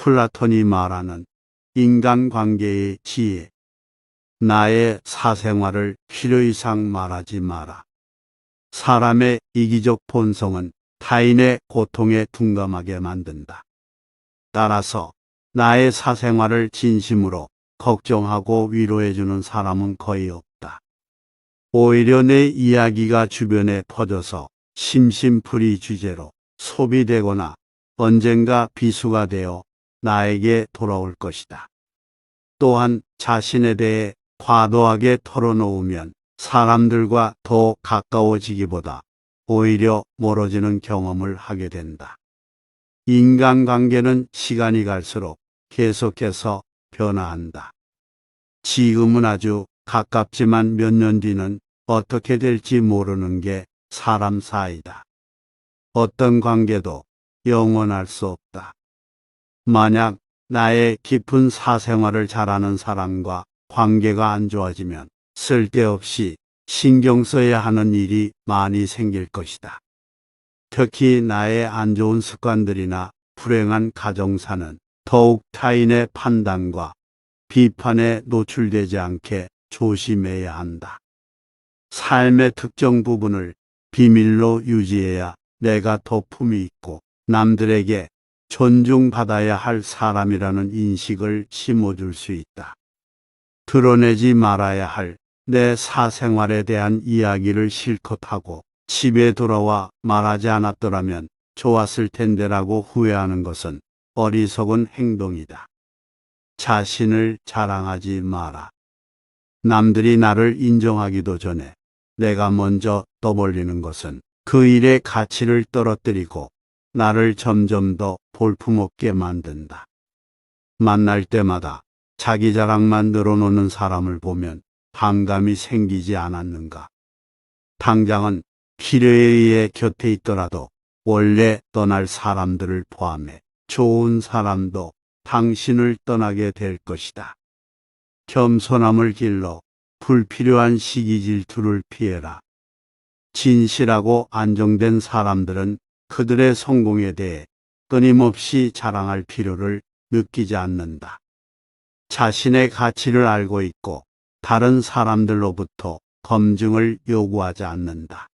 플라톤이 말하는 인간관계의 지혜. 나의 사생활을 필요 이상 말하지 마라. 사람의 이기적 본성은 타인의 고통에 둔감하게 만든다. 따라서 나의 사생활을 진심으로 걱정하고 위로해주는 사람은 거의 없다. 오히려 내 이야기가 주변에 퍼져서 심심풀이 주제로 소비되거나 언젠가 비수가 되어 나에게 돌아올 것이다. 또한 자신에 대해 과도하게 털어놓으면 사람들과 더 가까워지기보다 오히려 멀어지는 경험을 하게 된다. 인간관계는 시간이 갈수록 계속해서 변화한다. 지금은 아주 가깝지만 몇 년 뒤는 어떻게 될지 모르는 게 사람 사이다. 어떤 관계도 영원할 수 없다. 만약 나의 깊은 사생활을 잘 아는 사람과 관계가 안 좋아지면 쓸데없이 신경 써야 하는 일이 많이 생길 것이다. 특히 나의 안 좋은 습관들이나 불행한 가정사는 더욱 타인의 판단과 비판에 노출되지 않게 조심해야 한다. 삶의 특정 부분을 비밀로 유지해야 내가 더 품이 있고 남들에게 존중받아야 할 사람이라는 인식을 심어줄 수 있다. 드러내지 말아야 할 내 사생활에 대한 이야기를 실컷 하고 집에 돌아와 말하지 않았더라면 좋았을 텐데라고 후회하는 것은 어리석은 행동이다. 자신을 자랑하지 마라. 남들이 나를 인정하기도 전에 내가 먼저 떠벌리는 것은 그 일의 가치를 떨어뜨리고 나를 점점 더 볼품없게 만든다. 만날 때마다 자기 자랑만 늘어놓는 사람을 보면 반감이 생기지 않았는가. 당장은 필요에 의해 곁에 있더라도 원래 떠날 사람들을 포함해 좋은 사람도 당신을 떠나게 될 것이다. 겸손함을 길러 불필요한 시기 질투를 피해라. 진실하고 안정된 사람들은 그들의 성공에 대해 끊임없이 자랑할 필요를 느끼지 않는다. 자신의 가치를 알고 있고 다른 사람들로부터 검증을 요구하지 않는다.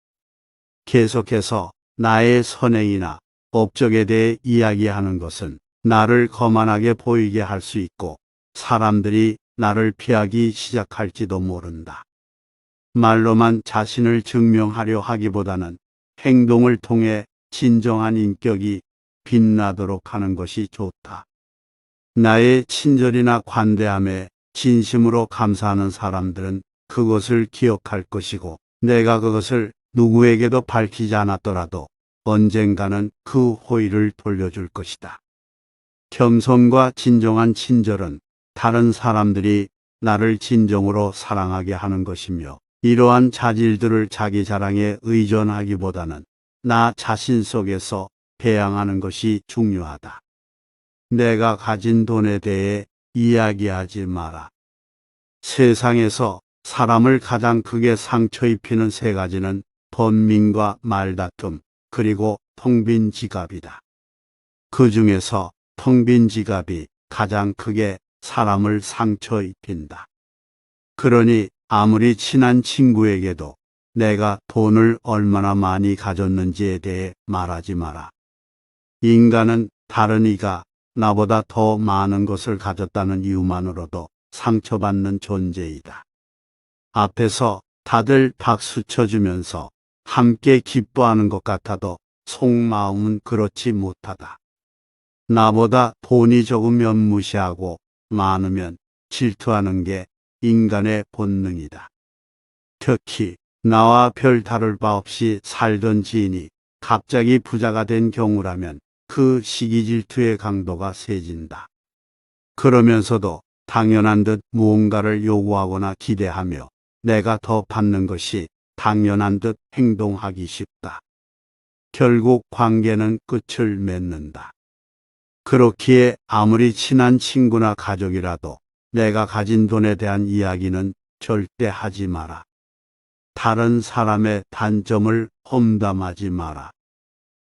계속해서 나의 선행이나 업적에 대해 이야기하는 것은 나를 거만하게 보이게 할 수 있고 사람들이 나를 피하기 시작할지도 모른다. 말로만 자신을 증명하려 하기보다는 행동을 통해 진정한 인격이 빛나도록 하는 것이 좋다. 나의 친절이나 관대함에 진심으로 감사하는 사람들은 그것을 기억할 것이고 내가 그것을 누구에게도 밝히지 않았더라도 언젠가는 그 호의를 돌려줄 것이다. 겸손과 진정한 친절은 다른 사람들이 나를 진정으로 사랑하게 하는 것이며 이러한 자질들을 자기 자랑에 의존하기보다는 나 자신 속에서 배양하는 것이 중요하다. 내가 가진 돈에 대해 이야기하지 마라. 세상에서 사람을 가장 크게 상처 입히는 세 가지는 번민과 말다툼, 그리고 텅 빈 지갑이다. 그 중에서 텅 빈 지갑이 가장 크게 사람을 상처 입힌다. 그러니 아무리 친한 친구에게도 내가 돈을 얼마나 많이 가졌는지에 대해 말하지 마라. 인간은 다른 이가 나보다 더 많은 것을 가졌다는 이유만으로도 상처받는 존재이다. 앞에서 다들 박수 쳐주면서 함께 기뻐하는 것 같아도 속마음은 그렇지 못하다. 나보다 돈이 적으면 무시하고 많으면 질투하는 게 인간의 본능이다. 특히 나와 별 다를 바 없이 살던 지인이 갑자기 부자가 된 경우라면 그 시기 질투의 강도가 세진다. 그러면서도 당연한 듯 무언가를 요구하거나 기대하며 내가 더 받는 것이 당연한 듯 행동하기 쉽다. 결국 관계는 끝을 맺는다. 그렇기에 아무리 친한 친구나 가족이라도 내가 가진 돈에 대한 이야기는 절대 하지 마라. 다른 사람의 단점을 험담하지 마라.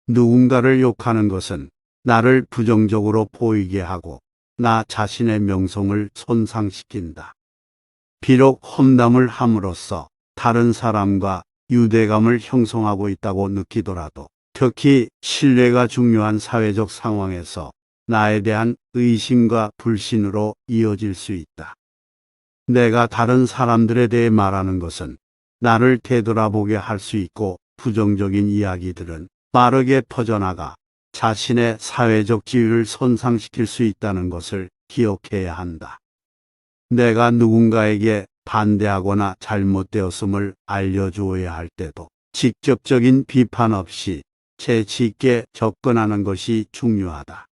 누군가를 욕하는 것은 나를 부정적으로 보이게 하고 나 자신의 명성을 손상시킨다. 비록 험담을 함으로써 다른 사람과 유대감을 형성하고 있다고 느끼더라도 특히 신뢰가 중요한 사회적 상황에서 나에 대한 의심과 불신으로 이어질 수 있다. 내가 다른 사람들에 대해 말하는 것은 나를 되돌아보게 할 수 있고 부정적인 이야기들은 빠르게 퍼져나가 자신의 사회적 지위를 손상시킬 수 있다는 것을 기억해야 한다. 내가 누군가에게 반대하거나 잘못되었음을 알려주어야 할 때도 직접적인 비판 없이 재치 있게 접근하는 것이 중요하다.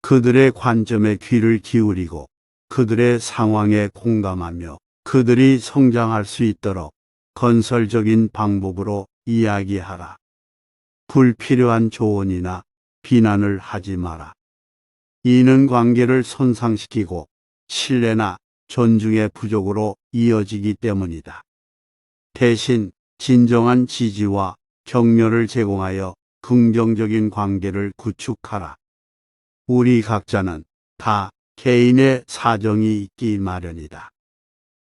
그들의 관점에 귀를 기울이고 그들의 상황에 공감하며 그들이 성장할 수 있도록 건설적인 방법으로 이야기하라. 불필요한 조언이나 비난을 하지 마라. 이는 관계를 손상시키고 신뢰나 존중의 부족으로 이어지기 때문이다. 대신 진정한 지지와 격려를 제공하여 긍정적인 관계를 구축하라. 우리 각자는 다 개인의 사정이 있기 마련이다.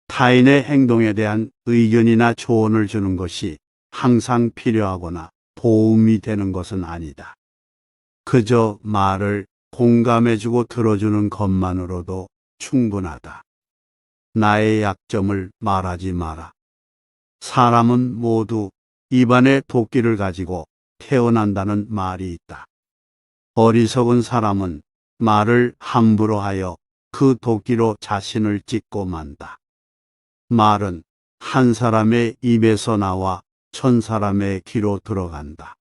타인의 행동에 대한 의견이나 조언을 주는 것이 항상 필요하거나 도움이 되는 것은 아니다. 그저 말을 공감해주고 들어주는 것만으로도 충분하다. 나의 약점을 말하지 마라. 사람은 모두 입안에 도끼를 가지고 태어난다는 말이 있다. 어리석은 사람은 말을 함부로 하여 그 도끼로 자신을 찢고 만다. 말은 한 사람의 입에서 나와 천 사람의 귀로 들어간다.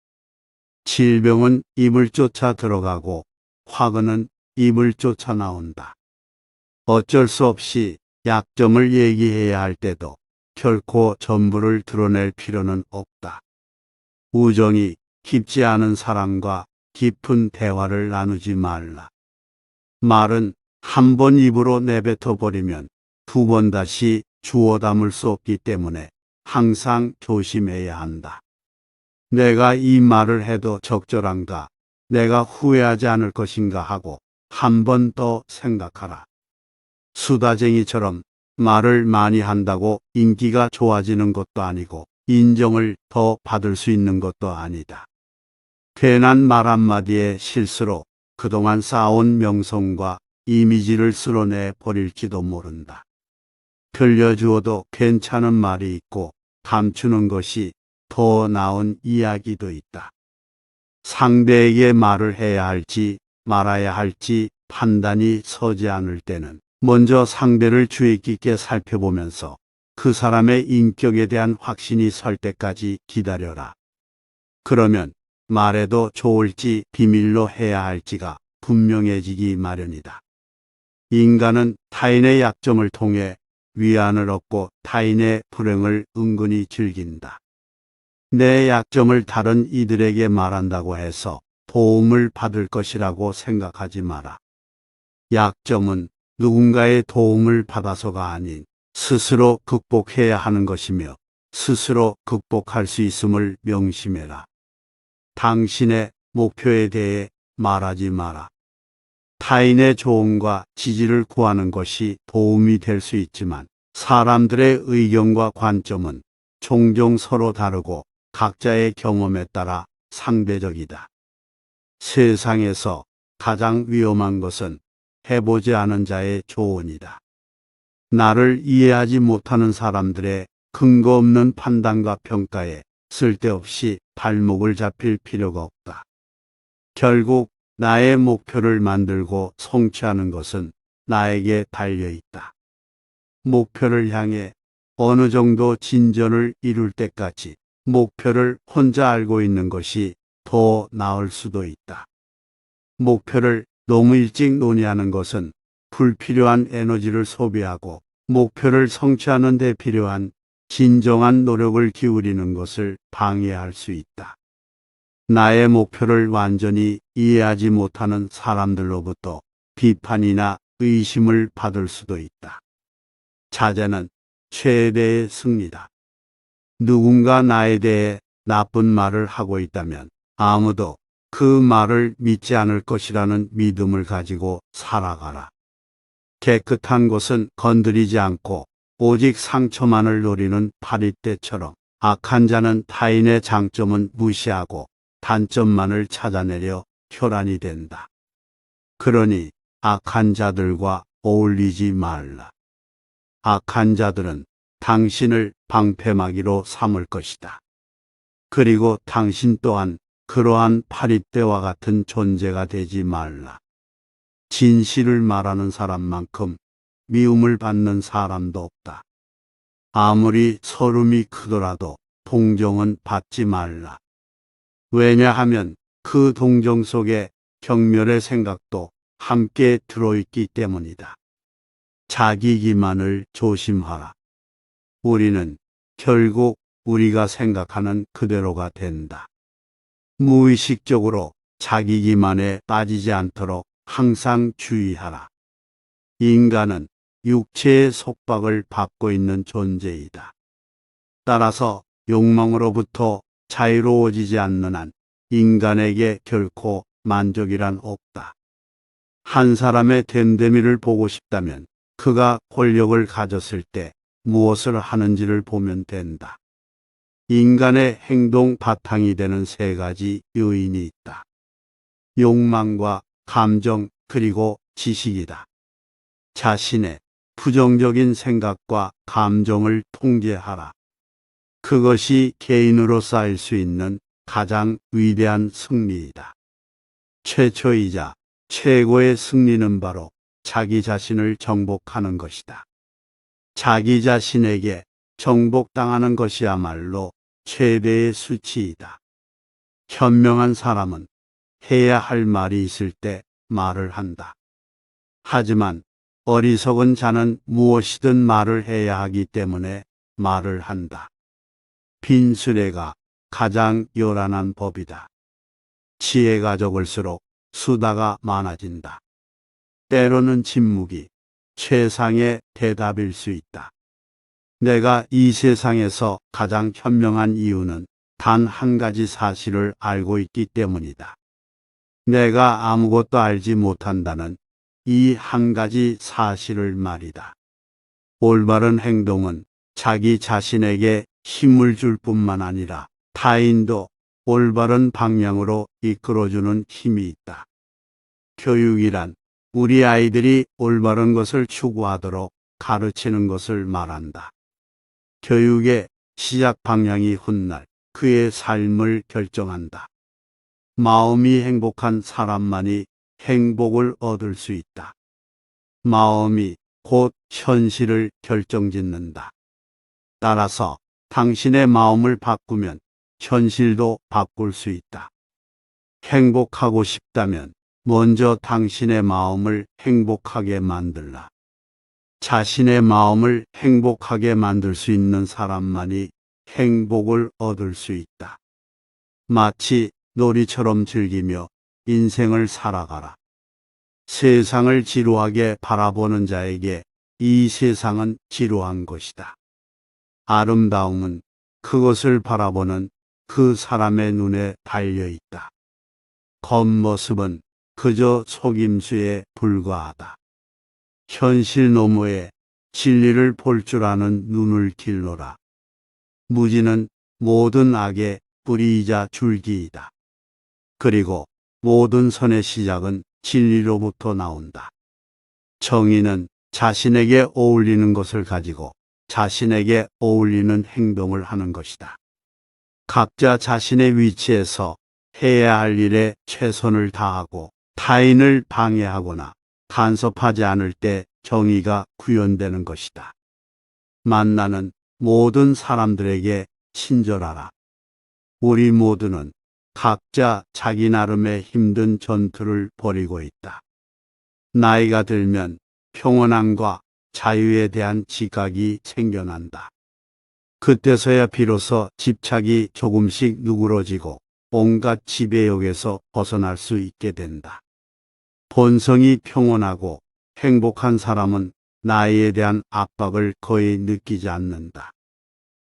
질병은 입을 쫓아 들어가고 화근은 입을 쫓아 나온다. 어쩔 수 없이 약점을 얘기해야 할 때도 결코 전부를 드러낼 필요는 없다. 우정이 깊지 않은 사람과 깊은 대화를 나누지 말라. 말은 한 번 입으로 내뱉어 버리면 두 번 다시 주워 담을 수 없기 때문에 항상 조심해야 한다. 내가 이 말을 해도 적절한가, 내가 후회하지 않을 것인가 하고 한 번 더 생각하라. 수다쟁이처럼 말을 많이 한다고 인기가 좋아지는 것도 아니고 인정을 더 받을 수 있는 것도 아니다. 괜한 말 한마디의 실수로 그동안 쌓아온 명성과 이미지를 쓸어내 버릴지도 모른다. 들려주어도 괜찮은 말이 있고 감추는 것이 더 나은 이야기도 있다. 상대에게 말을 해야 할지 말아야 할지 판단이 서지 않을 때는 먼저 상대를 주의 깊게 살펴보면서 그 사람의 인격에 대한 확신이 설 때까지 기다려라. 그러면 말해도 좋을지 비밀로 해야 할지가 분명해지기 마련이다. 인간은 타인의 약점을 통해 위안을 얻고 타인의 불행을 은근히 즐긴다. 내 약점을 다른 이들에게 말한다고 해서 도움을 받을 것이라고 생각하지 마라. 약점은 누군가의 도움을 받아서가 아닌 스스로 극복해야 하는 것이며 스스로 극복할 수 있음을 명심해라. 당신의 목표에 대해 말하지 마라. 타인의 조언과 지지를 구하는 것이 도움이 될 수 있지만 사람들의 의견과 관점은 종종 서로 다르고 각자의 경험에 따라 상대적이다. 세상에서 가장 위험한 것은 해보지 않은 자의 조언이다. 나를 이해하지 못하는 사람들의 근거 없는 판단과 평가에 쓸데없이 발목을 잡힐 필요가 없다. 결국 나의 목표를 만들고 성취하는 것은 나에게 달려있다. 목표를 향해 어느 정도 진전을 이룰 때까지 목표를 혼자 알고 있는 것이 더 나을 수도 있다. 목표를 너무 일찍 논의하는 것은 불필요한 에너지를 소비하고 목표를 성취하는 데 필요한 진정한 노력을 기울이는 것을 방해할 수 있다. 나의 목표를 완전히 이해하지 못하는 사람들로부터 비판이나 의심을 받을 수도 있다. 자제는 최대의 승리다. 누군가 나에 대해 나쁜 말을 하고 있다면 아무도 그 말을 믿지 않을 것이라는 믿음을 가지고 살아가라. 깨끗한 곳은 건드리지 않고 오직 상처만을 노리는 파리떼처럼 악한 자는 타인의 장점은 무시하고 단점만을 찾아내려 혈안이 된다. 그러니 악한 자들과 어울리지 말라. 악한 자들은 당신을 방패막이로 삼을 것이다. 그리고 당신 또한 그러한 파리떼와 같은 존재가 되지 말라. 진실을 말하는 사람만큼 미움을 받는 사람도 없다. 아무리 서름이 크더라도 동정은 받지 말라. 왜냐하면 그 동정 속에 경멸의 생각도 함께 들어있기 때문이다. 자기 기만을 조심하라. 우리는 결국 우리가 생각하는 그대로가 된다. 무의식적으로 자기 기만에 빠지지 않도록 항상 주의하라. 인간은 육체의 속박을 받고 있는 존재이다. 따라서 욕망으로부터 자유로워지지 않는 한 인간에게 결코 만족이란 없다. 한 사람의 됨됨이를 보고 싶다면 그가 권력을 가졌을 때 무엇을 하는지를 보면 된다. 인간의 행동 바탕이 되는 세 가지 요인이 있다. 욕망과 감정 그리고 지식이다. 자신의 부정적인 생각과 감정을 통제하라. 그것이 개인으로 쌓일 수 있는 가장 위대한 승리이다. 최초이자 최고의 승리는 바로 자기 자신을 정복하는 것이다. 자기 자신에게 정복당하는 것이야말로 최대의 수치이다. 현명한 사람은 해야 할 말이 있을 때 말을 한다. 하지만 어리석은 자는 무엇이든 말을 해야 하기 때문에 말을 한다. 빈수레가 가장 요란한 법이다. 지혜가 적을수록 수다가 많아진다. 때로는 침묵이 최상의 대답일 수 있다. 내가 이 세상에서 가장 현명한 이유는 단 한 가지 사실을 알고 있기 때문이다. 내가 아무것도 알지 못한다는 이 한 가지 사실을 말이다. 올바른 행동은 자기 자신에게 힘을 줄 뿐만 아니라 타인도 올바른 방향으로 이끌어주는 힘이 있다. 교육이란 우리 아이들이 올바른 것을 추구하도록 가르치는 것을 말한다. 교육의 시작 방향이 훗날 그의 삶을 결정한다. 마음이 행복한 사람만이 행복을 얻을 수 있다. 마음이 곧 현실을 결정짓는다. 따라서 당신의 마음을 바꾸면 현실도 바꿀 수 있다. 행복하고 싶다면 먼저 당신의 마음을 행복하게 만들라. 자신의 마음을 행복하게 만들 수 있는 사람만이 행복을 얻을 수 있다. 마치 놀이처럼 즐기며 인생을 살아가라. 세상을 지루하게 바라보는 자에게 이 세상은 지루한 것이다. 아름다움은 그것을 바라보는 그 사람의 눈에 달려 있다. 겉모습은 그저 속임수에 불과하다. 현실 너머에 진리를 볼 줄 아는 눈을 길러라. 무지는 모든 악의 뿌리이자 줄기이다. 그리고 모든 선의 시작은 진리로부터 나온다. 정의는 자신에게 어울리는 것을 가지고 자신에게 어울리는 행동을 하는 것이다. 각자 자신의 위치에서 해야 할 일에 최선을 다하고 타인을 방해하거나 간섭하지 않을 때 정의가 구현되는 것이다. 만나는 모든 사람들에게 친절하라. 우리 모두는 각자 자기 나름의 힘든 전투를 벌이고 있다. 나이가 들면 평온함과 자유에 대한 지각이 생겨난다. 그때서야 비로소 집착이 조금씩 누그러지고 온갖 지배욕에서 벗어날 수 있게 된다. 본성이 평온하고 행복한 사람은 나이에 대한 압박을 거의 느끼지 않는다.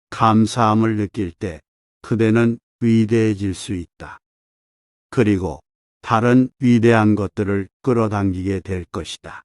감사함을 느낄 때 그대는 위대해질 수 있다. 그리고 다른 위대한 것들을 끌어당기게 될 것이다.